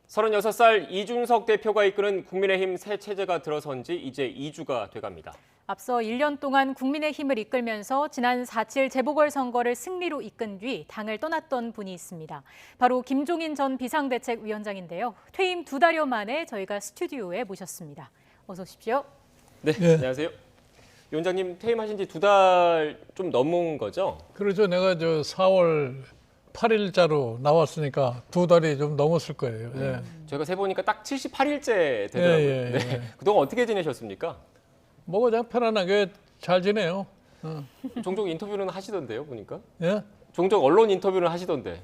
36살 이준석 대표가 이끄는 국민의힘 새 체제가 들어선 지 이제 2주가 돼갑니다. 앞서 1년 동안 국민의힘을 이끌면서 지난 4.7 재보궐선거를 승리로 이끈 뒤 당을 떠났던 분이 있습니다. 바로 김종인 전 비상대책위원장인데요. 퇴임 2달여 만에 저희가 스튜디오에 모셨습니다. 어서 오십시오. 네, 안녕하세요. 위원장님 퇴임하신 지 2달 좀 넘은 거죠? 그렇죠. 내가 4월 8일자로 나왔으니까 2달이 좀 넘었을 거예요. 예. 저희가 세보니까 딱 78일째 되더라고요. 예. 네. 그동안 어떻게 지내셨습니까? 뭐 그냥 편안하게 잘 지내요. 종종 인터뷰는 하시던데요, 보니까? 예? 종종 언론 인터뷰는 하시던데.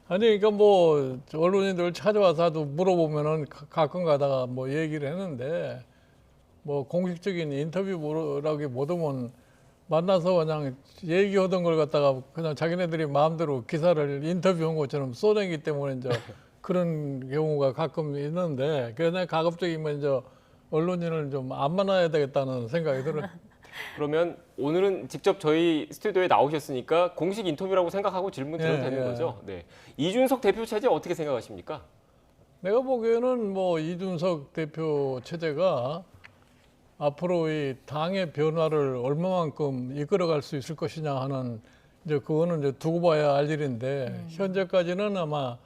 아니 그러니까 뭐 언론인들 찾아와서도 물어보면은 가끔 가다가 뭐 얘기를 했는데 뭐 공식적인 인터뷰라기 못하면 만나서 그냥 얘기하던 걸 갖다가 그냥 자기네들이 마음대로 기사를 인터뷰한 것처럼 써내기 때문에 이제 그런 경우가 가끔 있는데 그래서 가급적이면 이제 언론인을 좀 안 만나야 되겠다는 생각이 들어요. 그러면 오늘은 직접 저희 스튜디오에 나오셨으니까 공식 인터뷰라고 생각하고 질문 드려도 되는 거죠? 네. 이준석 대표 체제 어떻게 생각하십니까? 내가 보기에는 뭐 이준석 대표 체제가 앞으로 이 당의 변화를 얼마만큼 이끌어갈 수 있을 것이냐 하는 이제 그거는 이제 두고 봐야 알 일인데 현재까지는 아마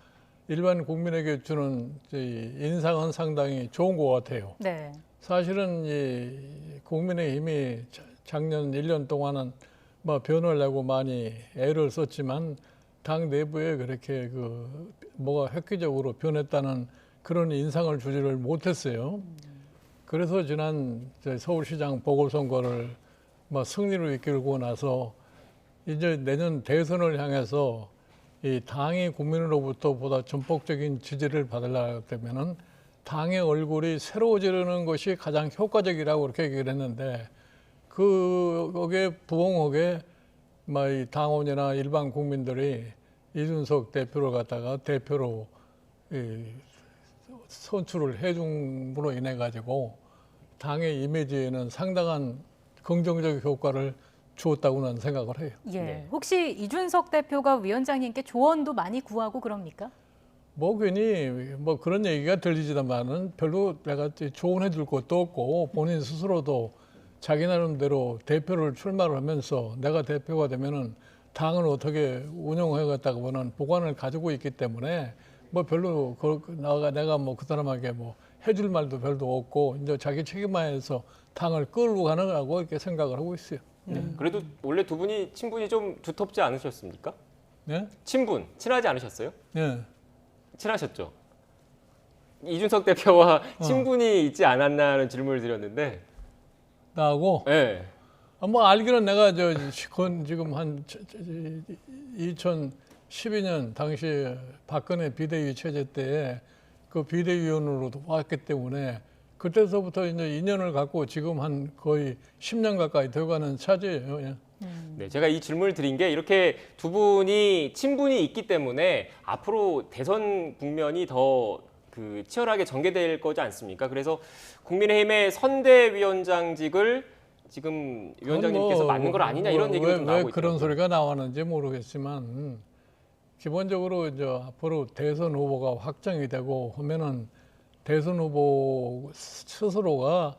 일반 국민에게 주는 인상은 상당히 좋은 것 같아요. 네. 사실은 이 국민의힘이 작년 1년 동안은 뭐 변화하려고 많이 애를 썼지만 당 내부에 그렇게 뭐가 획기적으로 변했다는 그런 인상을 주지를 못했어요. 그래서 지난 서울시장 보궐선거를 뭐 승리로 이끌고 나서 이제 내년 대선을 향해서 이 당이 국민으로부터 보다 전폭적인 지지를 받으려면은 당의 얼굴이 새로워지는 것이 가장 효과적이라고 그렇게 얘기를 했는데 거기에 부응하게 이 당원이나 일반 국민들이 이준석 대표를 갖다가 대표로 선출을 해줌으로 인해 가지고 당의 이미지에는 상당한 긍정적 효과를 주었다고는 생각을 해요. 예. 네. 혹시 이준석 대표가 위원장님께 조언도 많이 구하고 그럽니까? 뭐 괜히 뭐 그런 얘기가 들리지만은 별로 내가 조언해 줄 것도 없고 본인 스스로도 자기 나름대로 대표를 출마를 하면서 내가 대표가 되면은 당을 어떻게 운영해갔다고 보는 보관을 가지고 있기 때문에 뭐 별로 내가 뭐 그 사람에게 뭐 해줄 말도 별도 없고 이제 자기 책임만해서 당을 끌고 가는 거라고 이렇게 생각을 하고 있어요. 그래도 원래 두 분이 친분이 좀 두텁지 않으셨습니까? 네? 친하지 않으셨어요? 네. 친하셨죠? 이준석 대표와 친분이 있지 않았나는 질문을 드렸는데. 나하고 네. 뭐 알기로는 내가 지금 한 2012년 당시 박근혜 비대위 체제 때 그 비대위원으로도 왔기 때문에 그때서부터 이제 인연을 갖고 지금 한 거의 10년 가까이 되어가는 차지예요. 예. 네, 제가 이 질문을 드린 게 이렇게 두 분이 친분이 있기 때문에 앞으로 대선 국면이 더 치열하게 전개될 거지 않습니까? 그래서 국민의힘의 선대위원장직을 지금 위원장님께서 맡는 걸 아니냐 이런 얘기가 좀 나오고 있더라고요. 왜 그런 소리가 나왔는지 모르겠지만 기본적으로 이제 앞으로 대선 후보가 확정이 되고 하면은 대선 후보 스스로가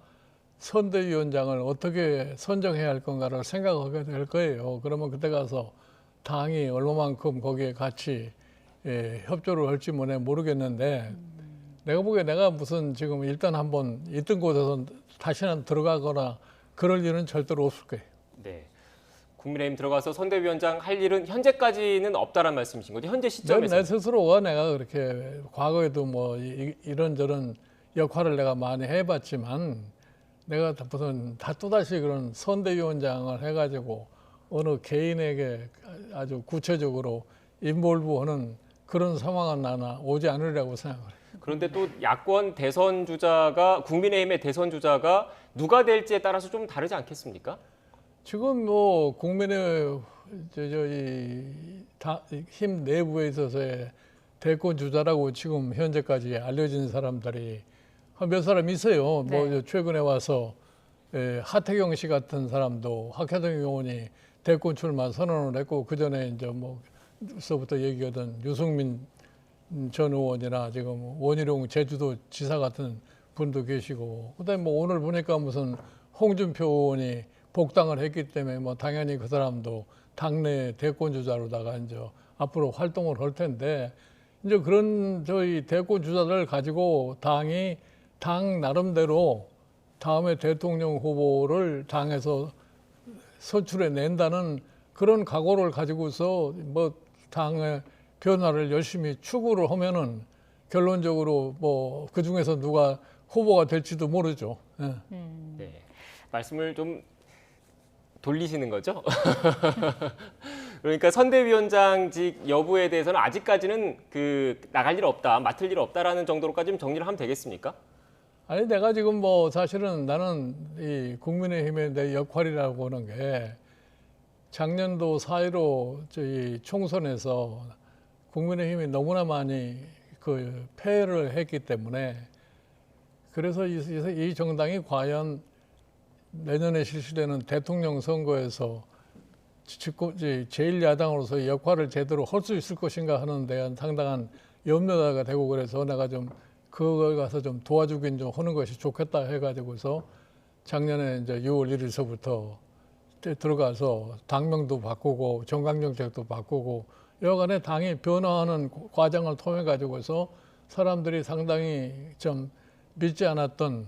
선대위원장을 어떻게 선정해야 할 건가를 생각하게 될 거예요. 그러면 그때 가서 당이 얼마만큼 거기에 같이 협조를 할지 모르겠는데 내가 보기에 내가 무슨 지금 일단 한번 있던 곳에서 다시는 들어가거나 그럴 일은 절대로 없을 거예요. 네. 국민의힘 들어가서 선대위원장 할 일은 현재까지는 없다란 말씀이신 거죠? 현재 시점에서. 내 스스로가 내가 그렇게 과거에도 뭐 이런저런 역할을 내가 많이 해봤지만 내가 무슨 또다시 그런 선대위원장을 해가지고 어느 개인에게 아주 구체적으로 인볼브하는 그런 상황은 나는 오지 않으리라고 생각을 해요. 그런데 또 야권 대선 주자가 국민의힘의 대선 주자가 누가 될지에 따라서 좀 다르지 않겠습니까? 지금 뭐 국민의 힘 내부에 있어서의 대권 주자라고 지금 현재까지 알려진 사람들이 몇 사람 있어요. 네. 뭐 최근에 와서 하태경 씨 같은 사람도 하태경 의원이 대권 출마 선언을 했고 그 전에 이제 뭐서부터 얘기하던 유승민 전 의원이나 지금 원희룡 제주도 지사 같은 분도 계시고, 그다음에 뭐 오늘 보니까 무슨 홍준표 의원이 복당을 했기 때문에 뭐 당연히 그 사람도 당내 대권 주자로다가 이제 앞으로 활동을 할 텐데, 이제 그런 저희 대권 주자들 가지고 당이 당 나름대로 다음에 대통령 후보를 당에서 선출해 낸다는 그런 각오를 가지고서 뭐 당의 변화를 열심히 추구를 하면은 결론적으로 뭐 그 중에서 누가 후보가 될지도 모르죠. 예. 네, 말씀을 좀 돌리시는 거죠? 그러니까 선대위원장직 여부에 대해서는 아직까지는 그 나갈 일 없다, 맡을 일 없다라는 정도로까지 좀 정리를 하면 되겠습니까? 아니 내가 지금 뭐 사실은 나는 이 국민의힘의 내 역할이라고 하는 게 작년도 4.15 저희 총선에서 국민의힘이 너무나 많이 그 패를 했기 때문에, 그래서 이 정당이 과연 내년에 실시되는 대통령 선거에서 제1야당으로서 역할을 제대로 할 수 있을 것인가 하는 데한 상당한 염려가 되고, 그래서 내가 좀 그걸 가서 좀 도와주긴 좀 하는 것이 좋겠다 해가지고서 작년에 이제 6월 1일서부터 들어가서 당명도 바꾸고 정강정책도 바꾸고 여간에 당이 변화하는 과정을 통해 가지고서 사람들이 상당히 좀 믿지 않았던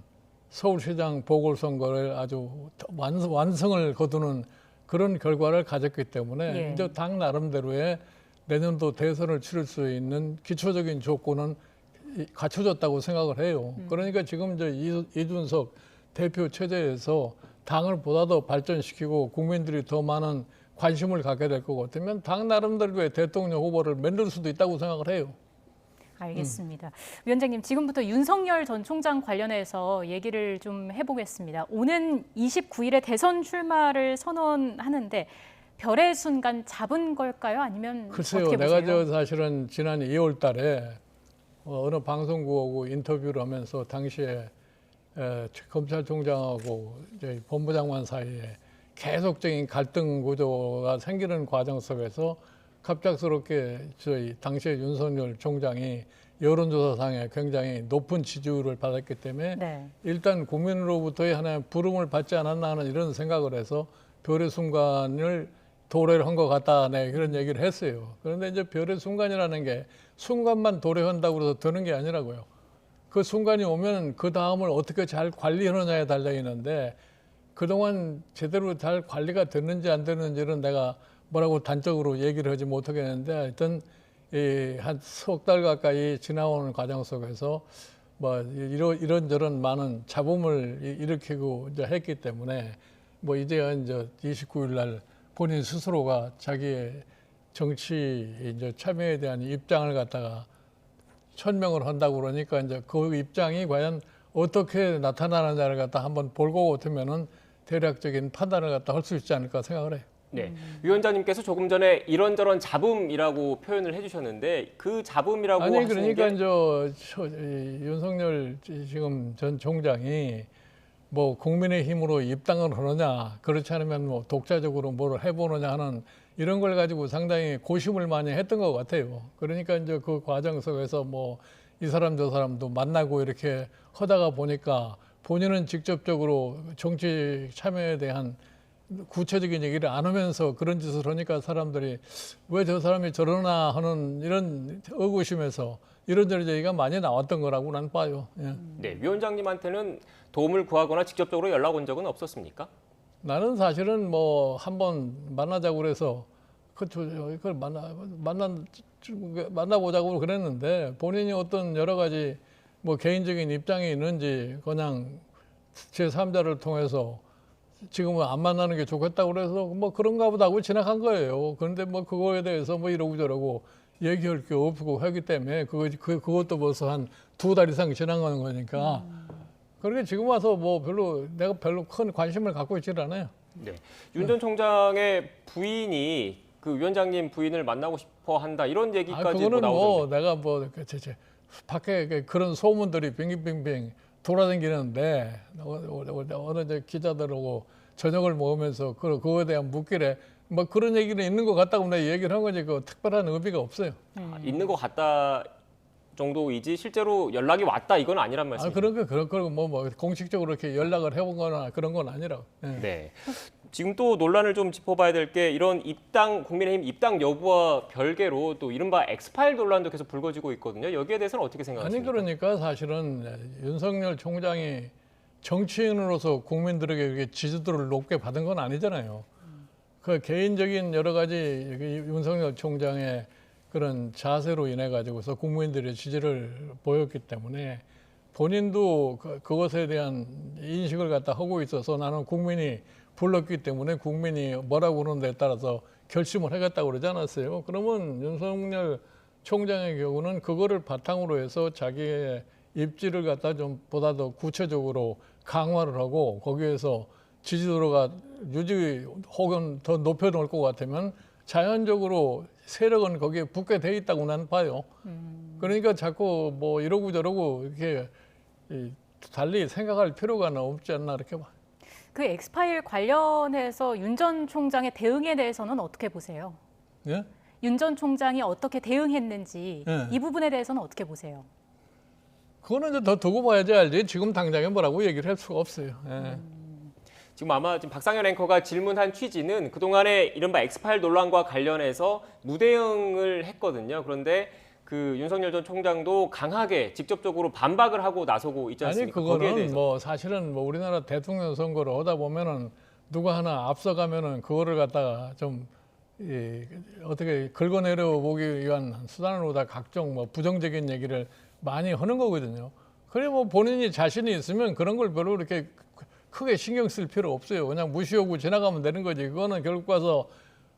서울시장 보궐선거를 아주 완성을 거두는 그런 결과를 가졌기 때문에 예. 이제 당 나름대로의 내년도 대선을 치를 수 있는 기초적인 조건은 갖춰졌다고 생각을 해요. 그러니까 지금 이제 이준석 대표 체제에서 당을 보다 더 발전시키고 국민들이 더 많은 관심을 갖게 될 것 같으면 당 나름대로의 대통령 후보를 만들 수도 있다고 생각을 해요. 알겠습니다. 위원장님, 지금부터 윤석열 전 총장 관련해서 얘기를 좀 해보겠습니다. 오는 29일에 대선 출마를 선언하는데 별의 순간 잡은 걸까요? 아니면 글쎄요, 어떻게 내가 보세요? 저 사실은 지난 2월 달에 어느 방송국하고 인터뷰를 하면서 당시에 검찰총장하고 저희 법무장관 사이에 계속적인 갈등 구조가 생기는 과정 속에서 갑작스럽게 저희 당시에 윤석열 총장이 여론조사상에 굉장히 높은 지지율을 받았기 때문에 네. 일단 국민으로부터의 하나의 부름을 받지 않았나 하는 이런 생각을 해서 별의 순간을 도래를 한 것 같다, 네, 그런 얘기를 했어요. 그런데 이제 별의 순간이라는 게 순간만 도래한다고 해서 되는 게 아니라고요. 그 순간이 오면 그 다음을 어떻게 잘 관리하느냐에 달려 있는데, 그동안 제대로 잘 관리가 됐는지 안 됐는지는 내가 뭐라고 단적으로 얘기를 하지 못하겠는데, 하여튼 한 석 달 가까이 지나오는 과정 속에서 뭐 이런저런 많은 잡음을 일으키고 이제 했기 때문에 뭐 이제 29일 날 본인 스스로가 자기의 정치 이제 참여에 대한 입장을 갖다가 천명을 한다고 그러니까 이제 그 입장이 과연 어떻게 나타나느냐를 갖다 한번 볼고 같으면은 대략적인 판단을 갖다 할 수 있지 않을까 생각을 해요. 네, 위원장님께서 조금 전에 이런저런 잡음이라고 표현을 해주셨는데 그 잡음이라고 아니 하시는 그러니까 이 윤석열 지금 전 총장이 뭐 국민의힘으로 입당을 하느냐, 그렇지 않으면 뭐 독자적으로 뭘 해보느냐 하는 이런 걸 가지고 상당히 고심을 많이 했던 것 같아요. 그러니까 이제 그 과정 속에서 뭐 이 사람 저 사람도 만나고 이렇게 하다가 보니까 본인은 직접적으로 정치 참여에 대한 구체적인 얘기를 안 하면서 그런 짓을 하니까 사람들이 왜 저 사람이 저러나 하는 이런 의구심에서 이런저런 얘기가 많이 나왔던 거라고 난 봐요. 예. 네, 위원장님한테는 도움을 구하거나 직접적으로 연락 온 적은 없었습니까? 나는 사실은 뭐 한번 만나자고 그래서 그걸 만나보자고 그랬는데 본인이 어떤 여러 가지 뭐 개인적인 입장이 있는지 그냥 제3자를 통해서 지금은 안 만나는 게 좋겠다고 그래서 뭐 그런가 보다 하고 지나간 거예요. 그런데 뭐 그거에 대해서 뭐 이러고 저러고 얘기할 게 없고 하기 때문에 그것도 벌써 한 2달 이상 지나가는 거니까. 그러니까 지금 와서 뭐 내가 별로 큰 관심을 갖고 있질 않아요. 네, 윤 전 총장의 부인이 그 위원장님 부인을 만나고 싶어 한다 이런 얘기까지 그거는 나오던데. 뭐 내가 뭐 밖에 그런 소문들이 빙빙빙빙 돌아다니는데 어느 이제 기자들하고 저녁을 먹으면서 그거에 대한 묻길에 뭐 그런 얘기는 있는 것 같다고 내가 얘기를 한 거지 그 특별한 의미가 없어요. 있는 것 같다 정도이지 실제로 연락이 왔다 이건 아니란 말씀이죠. 그런 뭐 공식적으로 이렇게 연락을 해본 거나 그런 건 아니라고. 예. 네. 지금 또 논란을 좀 짚어봐야 될 게 이런 입당 국민의힘 입당 여부와 별개로 또 이른바 엑스파일 논란도 계속 불거지고 있거든요. 여기에 대해서는 어떻게 아니 생각하십니까? 그러니까 사실은 윤석열 총장이 정치인으로서 국민들에게 이렇게 지지도를 높게 받은 건 아니잖아요. 그 개인적인 여러 가지 윤석열 총장의 그런 자세로 인해 가지고서 국민들의 지지를 보였기 때문에 본인도 그것에 대한 인식을 갖다 하고 있어서 나는 국민이 불렀기 때문에 국민이 뭐라고 그러는 데에 따라서 결심을 하겠다고 그러지 않았어요. 그러면 윤석열 총장의 경우는 그거를 바탕으로 해서 자기의 입지를 갖다 좀 보다 더 구체적으로 강화를 하고 거기에서 지지도가 유지 혹은 더 높여놓을 것 같으면 자연적으로 세력은 거기에 붙게 돼 있다고 나는 봐요. 그러니까 자꾸 뭐 이러고 저러고 이렇게 달리 생각할 필요가 없지 않나 이렇게 봐. 그 엑스파일 관련해서 윤 전 총장의 대응에 대해서는 어떻게 보세요? 예? 윤 전 총장이 어떻게 대응했는지 예. 이 부분에 대해서는 어떻게 보세요? 그거는 이제 더 두고 봐야지 알지. 지금 당장에 뭐라고 얘기를 할 수가 없어요. 예. 지금 아마 지금 박상현 앵커가 질문한 취지는 그동안의 이른바 엑스파일 논란과 관련해서 무대응을 했거든요. 그런데 그 윤석열 전 총장도 강하게 직접적으로 반박을 하고 나서고 있지 아니 않습니까? 거기에 그거는 대해서. 뭐 사실은 뭐 우리나라 대통령 선거를 하다 보면은 누가 하나 앞서가면은 그거를 갖다가 좀 어떻게 긁어내려 보기 위한 수단으로 다 각종 뭐 부정적인 얘기를 많이 하는 거거든요. 그래 뭐 본인이 자신이 있으면 그런 걸 별로 그렇게 크게 신경 쓸 필요 없어요. 그냥 무시하고 지나가면 되는 거지. 그거는 결국 가서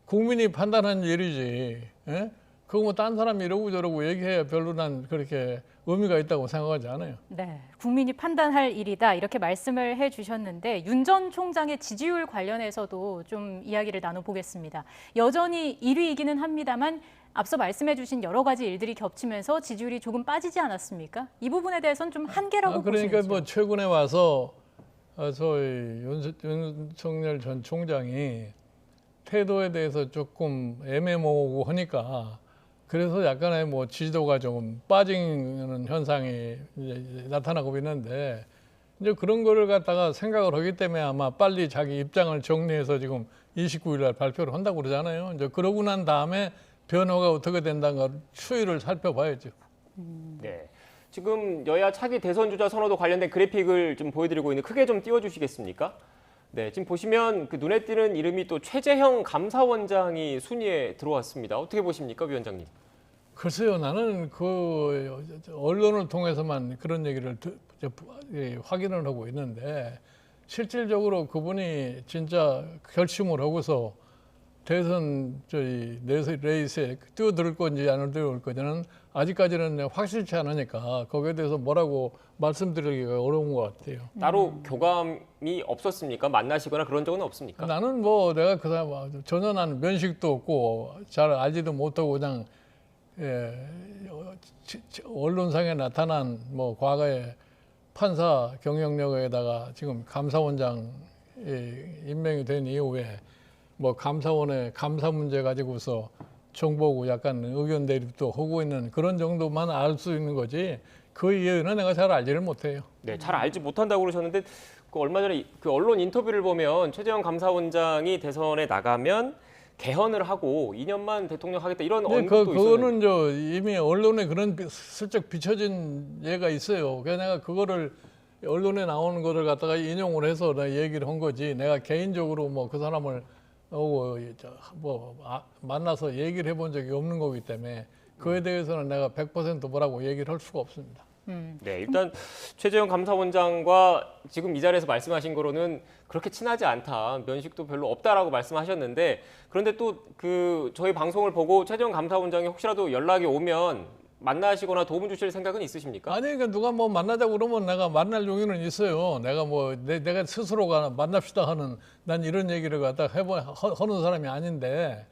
국민이 판단한 일이지. 예? 그거 뭐 딴 사람이 이러고 저러고 얘기해야 별로 난 그렇게 의미가 있다고 생각하지 않아요. 네, 국민이 판단할 일이다 이렇게 말씀을 해주셨는데 윤 전 총장의 지지율 관련해서도 좀 이야기를 나눠보겠습니다. 여전히 1위이기는 합니다만 앞서 말씀해주신 여러 가지 일들이 겹치면서 지지율이 조금 빠지지 않았습니까? 이 부분에 대해서는 좀 한계라고 그러니까 보시는지요? 뭐 최근에 와서 저희 윤석열 전 총장이 태도에 대해서 조금 애매모호하고 하니까 그래서 약간의 뭐 지지도가 조금 빠지는 현상이 이제 나타나고 있는데 이제 그런 거를 갖다가 생각을 하기 때문에 아마 빨리 자기 입장을 정리해서 지금 29일 날 발표를 한다고 그러잖아요. 이제 그러고 난 다음에 변화가 어떻게 된다는 걸 추이를 살펴봐야죠. 네. 지금 여야 차기 대선 주자 선호도 관련된 그래픽을 좀 보여드리고 있는데 크게 좀 띄워주시겠습니까? 네, 지금 보시면 그 눈에 띄는 이름이 또 최재형 감사원장이 순위에 들어왔습니다. 어떻게 보십니까, 위원장님? 글쎄요, 나는 그 언론을 통해서만 그런 얘기를 확인을 하고 있는데 실질적으로 그분이 진짜 결심을 하고서 대선 레이스에 뛰어들 건지 안 뛰어들 건지는 아직까지는 확실치 않으니까 거기에 대해서 뭐라고 말씀드리기가 어려운 것 같아요. 따로 교감이 없었습니까? 만나시거나 그런 적은 없습니까? 나는 뭐 내가 그 사람 전혀 난 면식도 없고 잘 알지도 못하고 그냥 언론상에 나타난 뭐 과거의 판사 경영력에다가 지금 감사원장 임명이 된 이후에 뭐 감사원의 감사 문제 가지고서 정보고 약간 의견 대립도 하고 있는 그런 정도만 알 수 있는 거지 그 이유는 내가 잘 알지를 못해요. 네, 잘 알지 못한다고 그러셨는데 그 얼마 전에 그 언론 인터뷰를 보면 최재형 감사원장이 대선에 나가면 개헌을 하고 2년만 대통령 하겠다 이런 언급도 있었는데 그거는 저 이미 언론에 그런 슬쩍 비춰진 예가 있어요. 그래서 내가 그거를 언론에 나오는 거를 갖다가 인용을 해서 내가 얘기를 한 거지. 내가 개인적으로 뭐 그 사람을 만나서 얘기를 해본 적이 없는 거기 때문에 그에 대해서는 내가 100% 뭐라고 얘기를 할 수가 없습니다. 네, 일단 최재형 감사원장과 지금 이 자리에서 말씀하신 거로는 그렇게 친하지 않다, 면식도 별로 없다라고 말씀하셨는데 그런데 또 그 저희 방송을 보고 최재형 감사원장이 혹시라도 연락이 오면 만나시거나 도움 주실 생각은 있으십니까? 아니 그러니까 누가 뭐 만나자고 그러면 내가 만날 용의는 있어요. 내가 뭐 내가 스스로가 만납시다 하는 난 이런 얘기를 갖다 하는 사람이 아닌데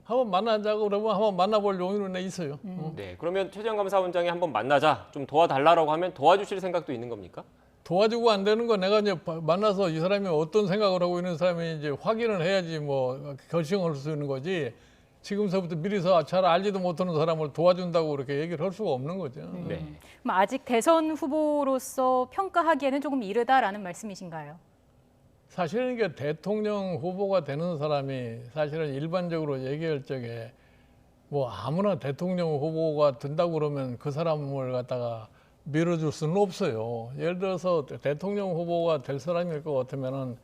한번 만나자고 그러면 한번 만나볼 용의는 있어요. 네, 그러면 최재형 감사원장이 한번 만나자, 좀 도와달라고 하면 도와주실 생각도 있는 겁니까? 도와주고 안 되는 거 내가 이제 만나서 이 사람이 어떤 생각을 하고 있는 사람이 이제 확인을 해야지 뭐 결정할 수 있는 거지. 지금서부터 미리서 잘 알지도 못하는 사람을 도와준다고 그렇게 얘기를 할 수가 없는 거죠. 네. 그럼 아직 대선 후보로서 평가하기에는 조금 이르다라는 말씀이신가요? 사실은 이게 대통령 후보가 되는 사람이 사실은 일반적으로 얘기할 적에 뭐 아무나 대통령 후보가 된다고 그러면 그 사람을 갖다가 밀어줄 수는 없어요. 예를 들어서 대통령 후보가 될 사람일 것 같으면은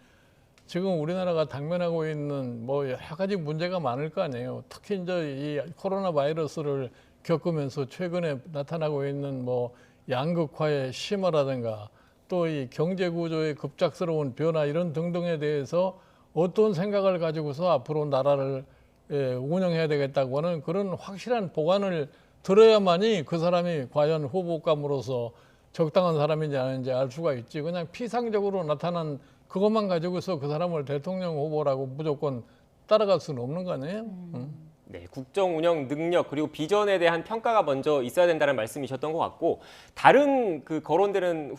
지금 우리나라가 당면하고 있는 뭐 여러 가지 문제가 많을 거 아니에요. 특히 이제 이 코로나 바이러스를 겪으면서 최근에 나타나고 있는 뭐 양극화의 심화라든가 또 이 경제 구조의 급작스러운 변화 이런 등등에 대해서 어떤 생각을 가지고서 앞으로 나라를 운영해야 되겠다고 하는 그런 확실한 보관을 들어야만이 그 사람이 과연 후보감으로서 적당한 사람인지 아닌지 알 수가 있지. 그냥 피상적으로 나타난 그것만 가지고서 그 사람을 대통령 후보라고 무조건 따라갈 수는 없는 거 아니에요? 네, 국정 운영 능력 그리고 비전에 대한 평가가 먼저 있어야 된다는 말씀이셨던 것 같고 다른 그 거론되는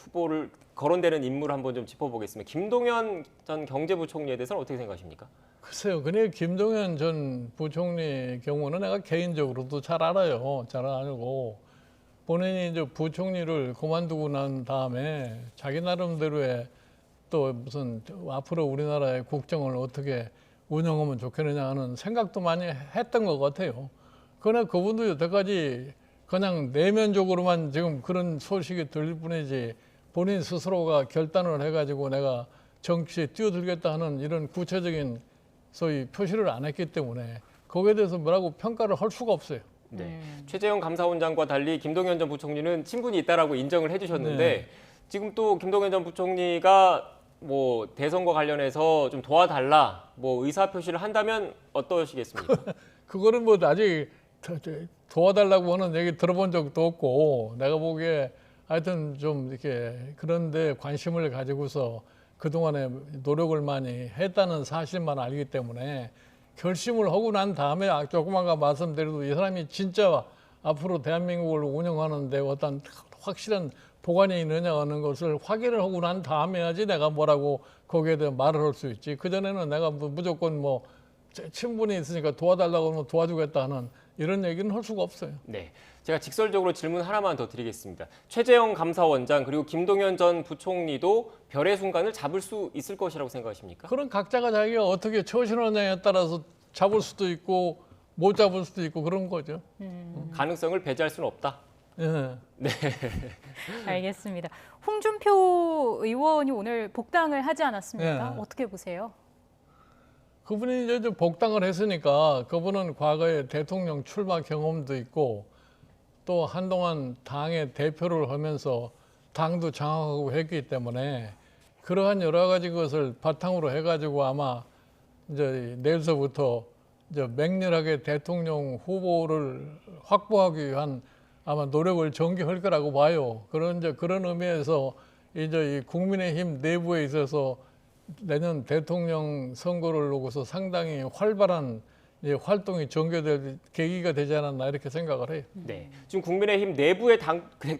인물을 한번 좀 짚어보겠습니다. 김동연 전 경제부총리에 대해서는 어떻게 생각하십니까? 글쎄요. 근데 김동연 전 부총리 경우는 내가 개인적으로도 잘 알아요. 잘 알고 본인이 이제 부총리를 그만두고 난 다음에 자기 나름대로의 또 무슨 앞으로 우리나라의 국정을 어떻게 운영하면 좋겠느냐 하는 생각도 많이 했던 것 같아요. 그러나 그분도 여태까지 그냥 내면적으로만 지금 그런 소식이 들릴 뿐이지 본인 스스로가 결단을 해가지고 내가 정치에 뛰어들겠다 하는 이런 구체적인 소위 표시를 안 했기 때문에 거기에 대해서 뭐라고 평가를 할 수가 없어요. 네. 최재형 감사원장과 달리 김동연 전 부총리는 친분이 있다라고 인정을 해주셨는데 네. 지금 또 김동연 전 부총리가 뭐 대선과 관련해서 좀 도와달라 뭐 의사 표시를 한다면 어떠시겠습니까? 그거는 뭐 아직 도와달라고 하는 얘기 들어본 적도 없고 내가 보기에 하여튼 좀 이렇게 그런데 관심을 가지고서 그동안에 노력을 많이 했다는 사실만 알기 때문에 결심을 하고 난 다음에 조금 아까 말씀드려도 이 사람이 진짜 앞으로 대한민국을 운영하는데 어떤 확실한 보관이 있느냐 하는 것을 확인을 하고 난 다음에 해야지 내가 뭐라고 거기에 대해 말을 할 수 있지. 그전에는 내가 무조건 뭐 친분이 있으니까 도와달라고 하면 도와주겠다 하는 이런 얘기는 할 수가 없어요. 네. 제가 직설적으로 질문 하나만 더 드리겠습니다. 최재형 감사원장 그리고 김동연 전 부총리도 별의 순간을 잡을 수 있을 것이라고 생각하십니까? 그런 각자가 자기가 어떻게 처신하느냐에 따라서 잡을 수도 있고 못 잡을 수도 있고 그런 거죠. 가능성을 배제할 수는 없다. 예. 알겠습니다. 홍준표 의원이 오늘 복당을 하지 않았습니까? 네. 어떻게 보세요? 그분이 이제 좀 복당을 했으니까 그분은 과거에 대통령 출마 경험도 있고 또 한동안 당의 대표를 하면서 당도 장악하고 했기 때문에 그러한 여러 가지 것을 바탕으로 해가지고 아마 이제 내일서부터 이제 맹렬하게 대통령 후보를 확보하기 위한 아마 노력을 전개할 거라고 봐요. 그런 의미에서 이제 이 국민의힘 내부에 있어서 내년 대통령 선거를 놓고서 상당히 활발한 활동이 전개될 계기가 되지 않았나 이렇게 생각을 해요. 네. 지금 국민의힘 내부의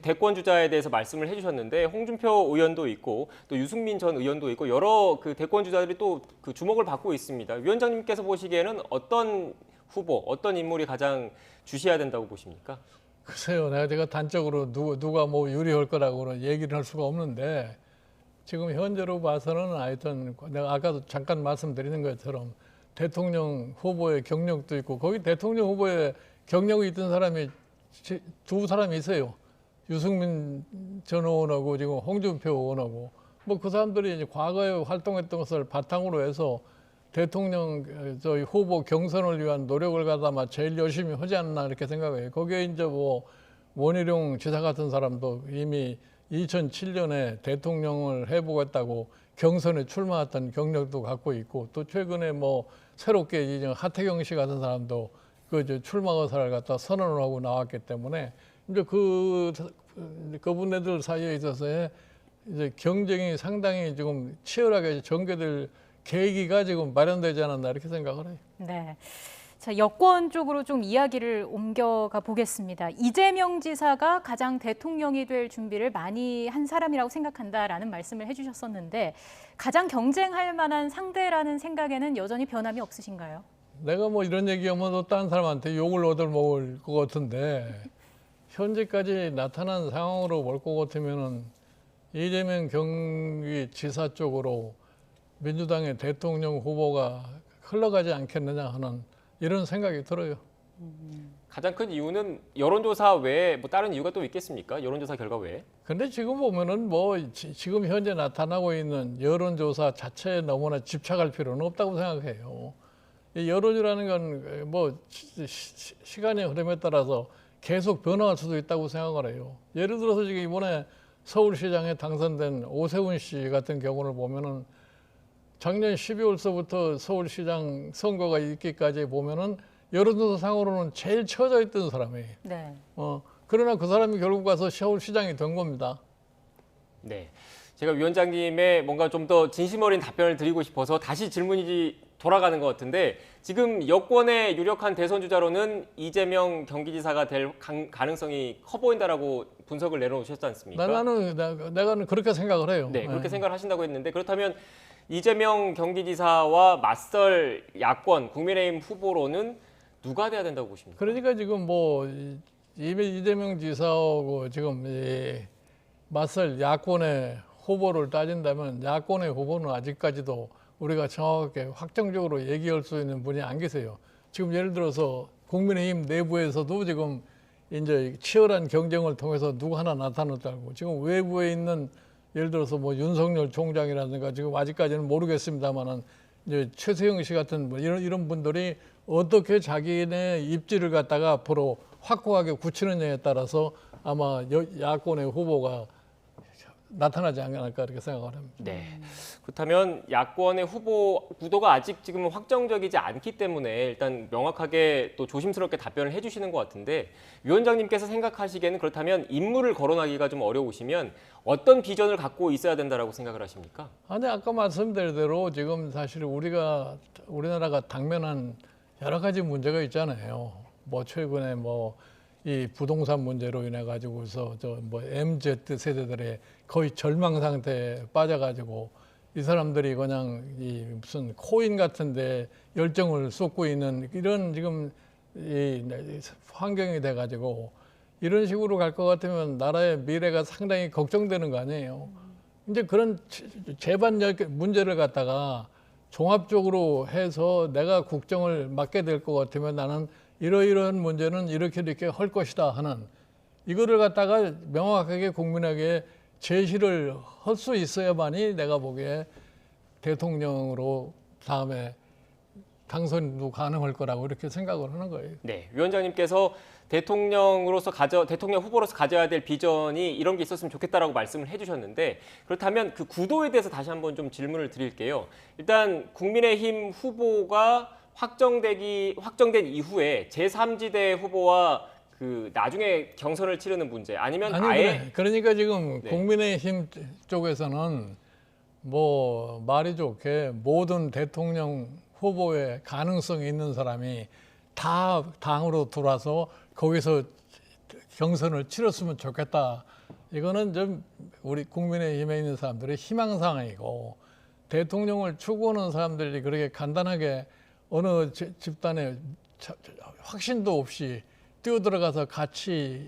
대권 주자에 대해서 말씀을 해주셨는데 홍준표 의원도 있고 또 유승민 전 의원도 있고 여러 그 대권 주자들이 또 그 주목을 받고 있습니다. 위원장님께서 보시기에는 어떤 후보, 어떤 인물이 가장 주시해야 된다고 보십니까? 글쎄요, 제가 단적으로 누가 뭐 유리할 거라고는 얘기를 할 수가 없는데 지금 현재로 봐서는 하여튼 내가 아까도 잠깐 말씀드리는 것처럼 대통령 후보의 경력도 있고 거기 대통령 후보에 경력이 있던 사람이 두 사람이 있어요. 유승민 전 의원하고 지금 홍준표 의원하고 뭐 그 사람들이 이제 과거에 활동했던 것을 바탕으로 해서 대통령 저희 후보 경선을 위한 노력을 가다마 제일 열심히 하지 않나 이렇게 생각해요. 거기에 이제 뭐 원희룡 지사 같은 사람도 이미 2007년에 대통령을 해보겠다고 경선에 출마했던 경력도 갖고 있고 또 최근에 뭐 새롭게 이제 하태경 씨 같은 사람도 그 이제 출마 의사를 갖다 선언을 하고 나왔기 때문에 이제 그분들 사이에 있어서의 이제 경쟁이 상당히 지금 치열하게 전개될 계기가 지금 마련되지 않았나 이렇게 생각을 해요. 네. 자, 여권 쪽으로 좀 이야기를 옮겨가 보겠습니다. 이재명 지사가 가장 대통령이 될 준비를 많이 한 사람이라고 생각한다라는 말씀을 해주셨었는데 가장 경쟁할 만한 상대라는 생각에는 여전히 변함이 없으신가요? 내가 뭐 이런 얘기하면 또 다른 사람한테 욕을 얻어먹을 것 같은데 현재까지 나타난 상황으로 볼 것 같으면은 이재명 경기지사 쪽으로 민주당의 대통령 후보가 흘러가지 않겠느냐 하는 이런 생각이 들어요. 가장 큰 이유는 여론조사 외에 뭐 다른 이유가 또 있겠습니까? 여론조사 결과 외에? 근데 지금 보면은 뭐 지금 현재 나타나고 있는 여론조사 자체에 너무나 집착할 필요는 없다고 생각해요. 이 여론이라는 건 뭐 시간의 흐름에 따라서 계속 변화할 수도 있다고 생각을 해요. 예를 들어서 지금 이번에 서울시장에 당선된 오세훈 씨 같은 경우를 보면은 작년 12월서부터 서울시장 선거가 있기까지 보면은 여론조사상으로는 제일 처져 있던 사람이에요. 네. 그러나 그 사람이 결국 가서 서울시장이 된 겁니다. 네. 제가 위원장님의 뭔가 좀 더 진심 어린 답변을 드리고 싶어서 다시 질문이 돌아가는 것 같은데 지금 여권의 유력한 대선 주자로는 이재명 경기지사가 될 가능성이 커 보인다라고 분석을 내려놓으셨지 않습니까? 내가 그렇게 생각을 해요. 네, 그렇게 생각을 하신다고 했는데 그렇다면 이재명 경기지사와 맞설 야권 국민의힘 후보로는 누가 돼야 된다고 보십니까? 그러니까 지금 뭐 이재명 지사하고 지금 맞설 야권의 후보를 따진다면 야권의 후보는 아직까지도 우리가 정확하게 확정적으로 얘기할 수 있는 분이 안 계세요. 지금 예를 들어서 국민의힘 내부에서도 지금 이제 치열한 경쟁을 통해서 누구 하나 나타났다고 지금 외부에 있는 예를 들어서 뭐 윤석열 총장이라든가 지금 아직까지는 모르겠습니다만은 이제 최세영 씨 같은 뭐 이런 분들이 어떻게 자기네 입지를 갖다가 앞으로 확고하게 굳히느냐에 따라서 아마 야권의 후보가 나타나지 않을까 이렇게 생각을 합니다. 네. 그렇다면 야권의 후보 구도가 아직 지금 확정적이지 않기 때문에 일단 명확하게 또 조심스럽게 답변을 해주시는 것 같은데 위원장님께서 생각하시기에는 그렇다면 인물을 거론하기가 좀 어려우시면 어떤 비전을 갖고 있어야 된다라고 생각을 하십니까? 아니 아까 말씀드린 대로 지금 사실 우리나라가 당면한 여러 가지 문제가 있잖아요. 뭐 최근에 뭐 이 부동산 문제로 인해 가지고서 저 뭐 MZ 세대들의 거의 절망 상태에 빠져가지고 이 사람들이 그냥 이 무슨 코인 같은데 열정을 쏟고 있는 이런 지금 이 환경이 돼가지고 이런 식으로 갈 것 같으면 나라의 미래가 상당히 걱정되는 거 아니에요. 이제 그런 재반 문제를 갖다가 종합적으로 해서 내가 국정을 맡게 될 것 같으면 나는 이러이러한 문제는 이렇게 할 것이다 하는 이거를 갖다가 명확하게 국민에게 제시를 할 수 있어야만이 내가 보기에 대통령으로 다음에 당선도 가능할 거라고 이렇게 생각을 하는 거예요. 네, 위원장님께서 대통령 후보로서 가져야 될 비전이 이런 게 있었으면 좋겠다라고 말씀을 해주셨는데 그렇다면 그 구도에 대해서 다시 한번 좀 질문을 드릴게요. 일단 국민의힘 후보가 확정된 이후에 제3지대 후보와 그 나중에 경선을 치르는 문제 아니면 아예 그러니까 지금 네. 국민의힘 쪽에서는 뭐 말이 좋게 모든 대통령 후보의 가능성이 있는 사람이 다 당으로 들어와서 거기서 경선을 치렀으면 좋겠다. 이거는 좀 우리 국민의힘에 있는 사람들의 희망사항이고 대통령을 추구하는 사람들이 그렇게 간단하게 어느 집단에 확신도 없이 뛰어들어가서 같이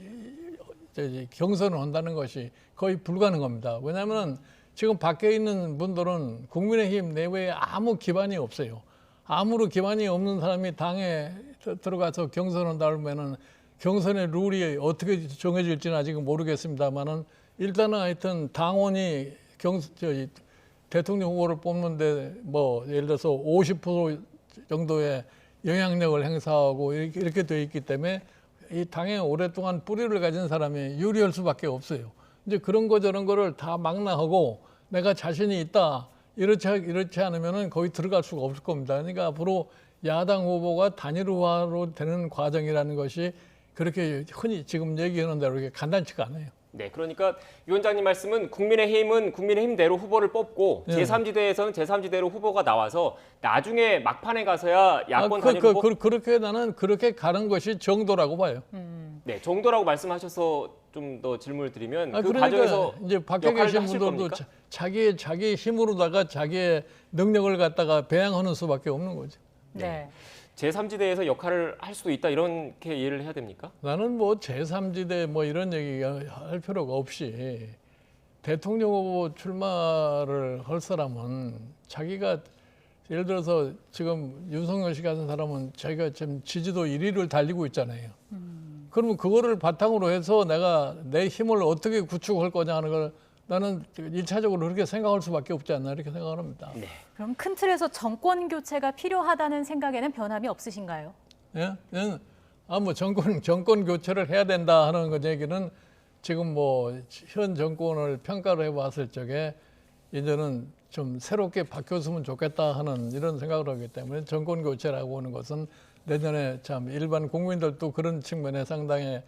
경선을 한다는 것이 거의 불가능합니다. 왜냐하면 지금 밖에 있는 분들은 국민의힘 내부에 아무 기반이 없어요. 아무런 기반이 없는 사람이 당에 들어가서 경선한다 하면은 경선의 룰이 어떻게 정해질지는 아직 모르겠습니다만은 일단은 하여튼 당원이 대통령 후보를 뽑는데 뭐 예를 들어서 50% 정도의 영향력을 행사하고 이렇게 되어 있기 때문에 이 당에 오랫동안 뿌리를 가진 사람이 유리할 수밖에 없어요. 이제 그런 거 저런 거를 다 망라하고 내가 자신이 있다. 이렇지 않으면은 거기 들어갈 수가 없을 겁니다. 그러니까 앞으로 야당 후보가 단일화로 되는 과정이라는 것이 그렇게 흔히 지금 얘기하는 대로 이렇게 간단치가 않아요. 네, 그러니까 위원장님 말씀은 국민의힘은 국민의힘대로 후보를 뽑고 네. 제3지대에서는 제3지대로 후보가 나와서 나중에 막판에 가서야 야권 단일 후보 그렇게 나는 그렇게 가는 것이 정도라고 봐요. 네, 정도라고 말씀하셔서 좀 더 질문을 드리면 그 그러니까 과정에서 이제 밖에 역할을 계신 하실 분들도 겁니까? 자기 힘으로다가 자기의 능력을 갖다가 배양하는 수밖에 없는 거죠. 네. 제3지대에서 역할을 할 수도 있다 이렇게 이해를 해야 됩니까? 나는 뭐 제3지대 뭐 이런 얘기가 할 필요가 없이 대통령 후보 출마를 할 사람은 자기가 예를 들어서 지금 윤석열 씨 같은 사람은 자기가 지금 지지도 1위를 달리고 있잖아요. 그러면 그거를 바탕으로 해서 내가 내 힘을 어떻게 구축할 거냐 하는 걸 나는 일차적으로 그렇게 생각할 수밖에 없지 않나 이렇게 생각을 합니다. 네. 그럼 큰 틀에서 정권 교체가 필요하다는 생각에는 변함이 없으신가요? 예? 뭐 정권 교체를 해야 된다 하는 그 얘기는 지금 뭐 현 정권을 평가를 해봤을 적에 이제는 좀 새롭게 바뀌었으면 좋겠다 하는 이런 생각을 하기 때문에 정권 교체라고 하는 것은 내년에 참 일반 국민들도 그런 측면에 상당히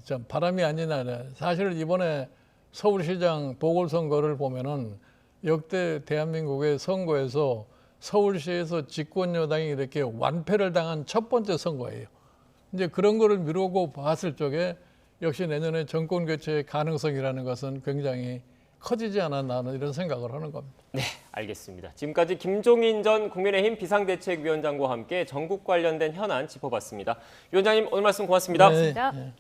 좀 바람이 아니나. 사실 이번에 서울시장 보궐선거를 보면은 역대 대한민국의 선거에서 서울시에서 집권여당이 이렇게 완패를 당한 첫 번째 선거예요. 이제 그런 거를 미루고 봤을 적에 역시 내년에 정권 교체의 가능성이라는 것은 굉장히 커지지 않았나 하는 이런 생각을 하는 겁니다. 네, 알겠습니다. 지금까지 김종인 전 국민의힘 비상대책위원장과 함께 전국 관련된 현안 짚어봤습니다. 위원장님 오늘 말씀 고맙습니다. 네, 고맙습니다. 네.